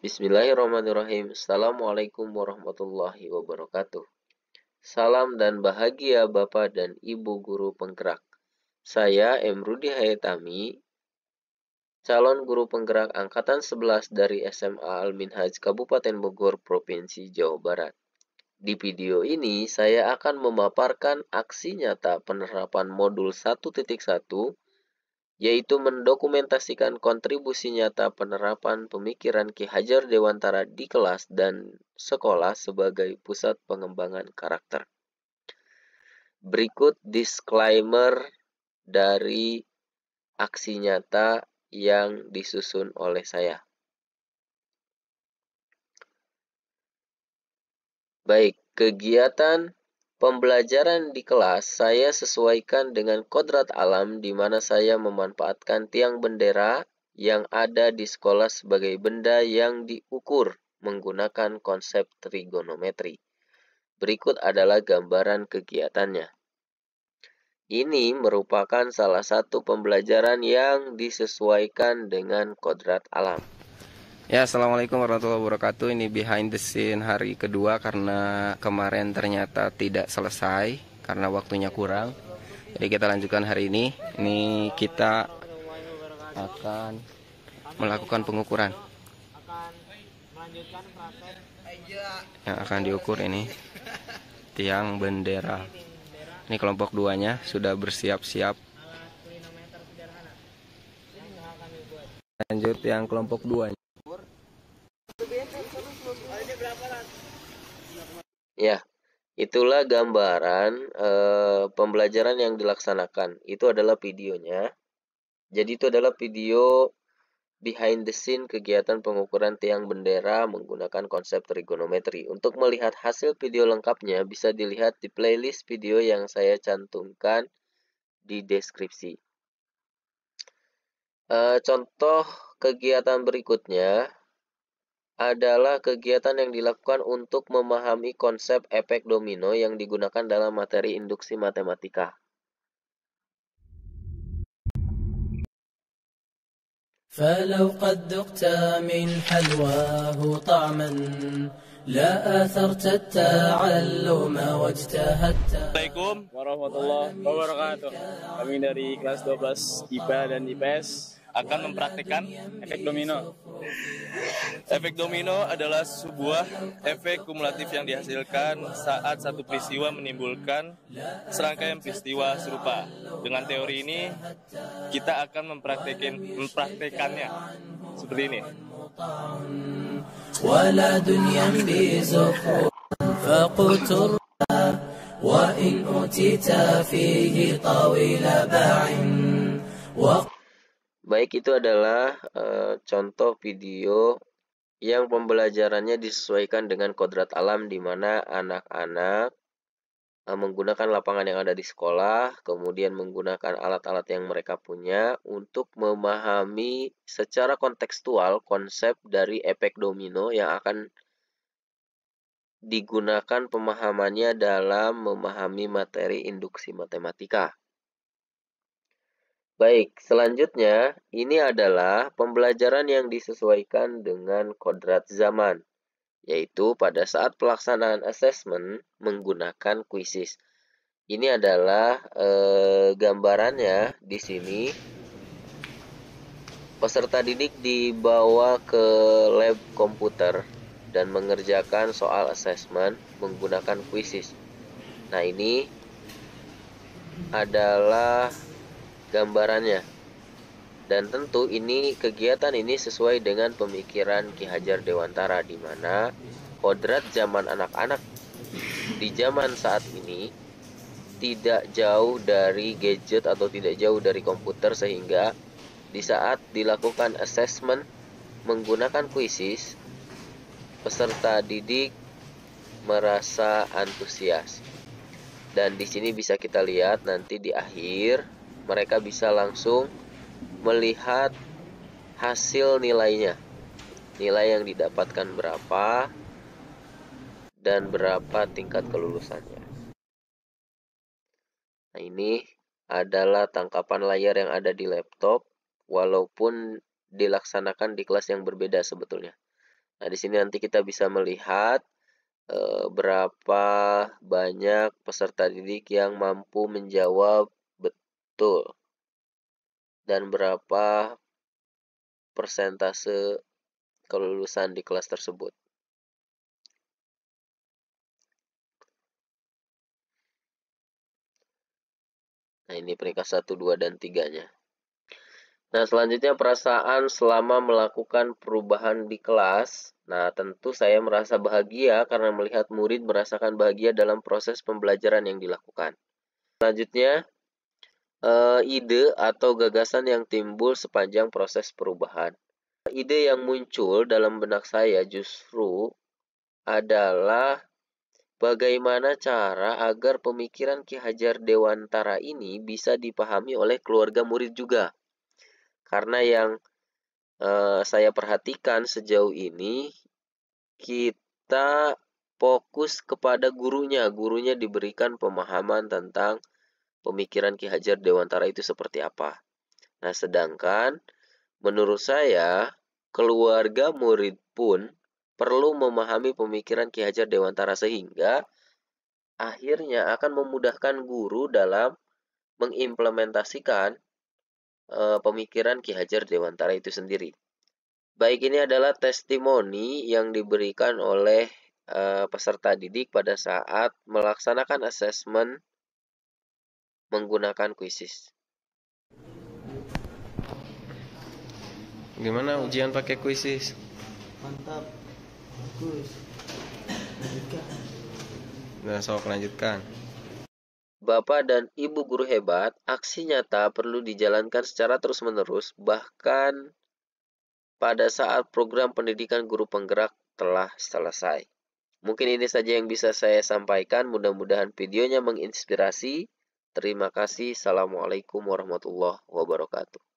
Bismillahirrahmanirrahim. Assalamualaikum warahmatullahi wabarakatuh. Salam dan bahagia Bapak dan Ibu guru penggerak. Saya Emrudi Hayatami, calon guru penggerak angkatan 11 dari SMA Al-Minhaj Kabupaten Bogor, Provinsi Jawa Barat. Di video ini saya akan memaparkan aksi nyata penerapan modul 1.1, yaitu mendokumentasikan kontribusi nyata penerapan pemikiran Ki Hajar Dewantara di kelas dan sekolah sebagai pusat pengembangan karakter. Berikut disclaimer dari aksi nyata yang disusun oleh saya. Baik, kegiatan pembelajaran di kelas saya sesuaikan dengan kodrat alam, di mana saya memanfaatkan tiang bendera yang ada di sekolah sebagai benda yang diukur menggunakan konsep trigonometri. Berikut adalah gambaran kegiatannya. Ini merupakan salah satu pembelajaran yang disesuaikan dengan kodrat alam. Ya, assalamualaikum warahmatullahi wabarakatuh. Ini behind the scene hari kedua karena kemarin ternyata tidak selesai karena waktunya kurang. Jadi kita lanjutkan hari ini. Ini kita akan melakukan pengukuran. Yang akan diukur ini tiang bendera. Ini kelompok 2-nya sudah bersiap-siap. Lanjut yang kelompok 2-nya. Ya, itulah gambaran pembelajaran yang dilaksanakan. Itu adalah videonya. Jadi itu adalah video behind the scene kegiatan pengukuran tiang bendera menggunakan konsep trigonometri. Untuk melihat hasil video lengkapnya bisa dilihat di playlist video yang saya cantumkan di deskripsi. Contoh kegiatan berikutnya adalah kegiatan yang dilakukan untuk memahami konsep efek domino yang digunakan dalam materi induksi matematika. فلو قد ذقت من حلواه طعما لا آثرت التعلم واجتهدت. Assalamualaikum warahmatullahi wabarakatuh. Kami dari kelas 12 IPA dan IPS akan mempraktikkan efek domino. Efek domino adalah sebuah efek kumulatif yang dihasilkan saat satu peristiwa menimbulkan serangkaian peristiwa serupa. Dengan teori ini, kita akan mempraktekannya seperti ini. ولا دنيا بزخرف فقتر وإن أوتيت فيه طويل باع. Baik, itu adalah contoh video yang pembelajarannya disesuaikan dengan kodrat alam, di mana anak-anak menggunakan lapangan yang ada di sekolah, kemudian menggunakan alat-alat yang mereka punya untuk memahami secara kontekstual konsep dari efek domino yang akan digunakan pemahamannya dalam memahami materi induksi matematika. Baik, selanjutnya ini adalah pembelajaran yang disesuaikan dengan kodrat zaman, yaitu pada saat pelaksanaan asesmen menggunakan kuisis. Ini adalah gambarannya di sini. Peserta didik dibawa ke lab komputer dan mengerjakan soal asesmen menggunakan kuisis. Nah, ini adalah gambarannya. Dan tentu ini kegiatan ini sesuai dengan pemikiran Ki Hajar Dewantara, di mana kodrat zaman anak-anak di zaman saat ini tidak jauh dari gadget atau tidak jauh dari komputer, sehingga di saat dilakukan asesmen menggunakan kuisis, peserta didik merasa antusias. Dan di sini bisa kita lihat nanti di akhir mereka bisa langsung melihat hasil nilainya. Nilai yang didapatkan berapa dan berapa tingkat kelulusannya. Nah, ini adalah tangkapan layar yang ada di laptop, walaupun dilaksanakan di kelas yang berbeda sebetulnya. Nah, di sini nanti kita bisa melihat berapa banyak peserta didik yang mampu menjawab betul dan berapa persentase kelulusan di kelas tersebut. Nah, ini peringkat 1, 2, dan 3-nya. Nah, selanjutnya perasaan selama melakukan perubahan di kelas. Nah, tentu saya merasa bahagia karena melihat murid merasakan bahagia dalam proses pembelajaran yang dilakukan. Selanjutnya, ide atau gagasan yang timbul sepanjang proses perubahan. Ide yang muncul dalam benak saya justru adalah bagaimana cara agar pemikiran Ki Hajar Dewantara ini bisa dipahami oleh keluarga murid juga. Karena yang saya perhatikan sejauh ini, kita fokus kepada gurunya. Gurunya diberikan pemahaman tentang pemikiran Ki Hajar Dewantara itu seperti apa. Nah, sedangkan menurut saya, keluarga murid pun perlu memahami pemikiran Ki Hajar Dewantara sehingga akhirnya akan memudahkan guru dalam mengimplementasikan pemikiran Ki Hajar Dewantara itu sendiri. Baik, ini adalah testimoni yang diberikan oleh peserta didik pada saat melaksanakan asesmen menggunakan kuisis. Gimana ujian pakai kuisis? Mantap, bagus. Nah, sok lanjutkan. Bapak dan Ibu guru hebat, aksi nyata perlu dijalankan secara terus-menerus, bahkan pada saat program pendidikan guru penggerak telah selesai. Mungkin ini saja yang bisa saya sampaikan. Mudah-mudahan videonya menginspirasi. Terima kasih. Assalamualaikum warahmatullahi wabarakatuh.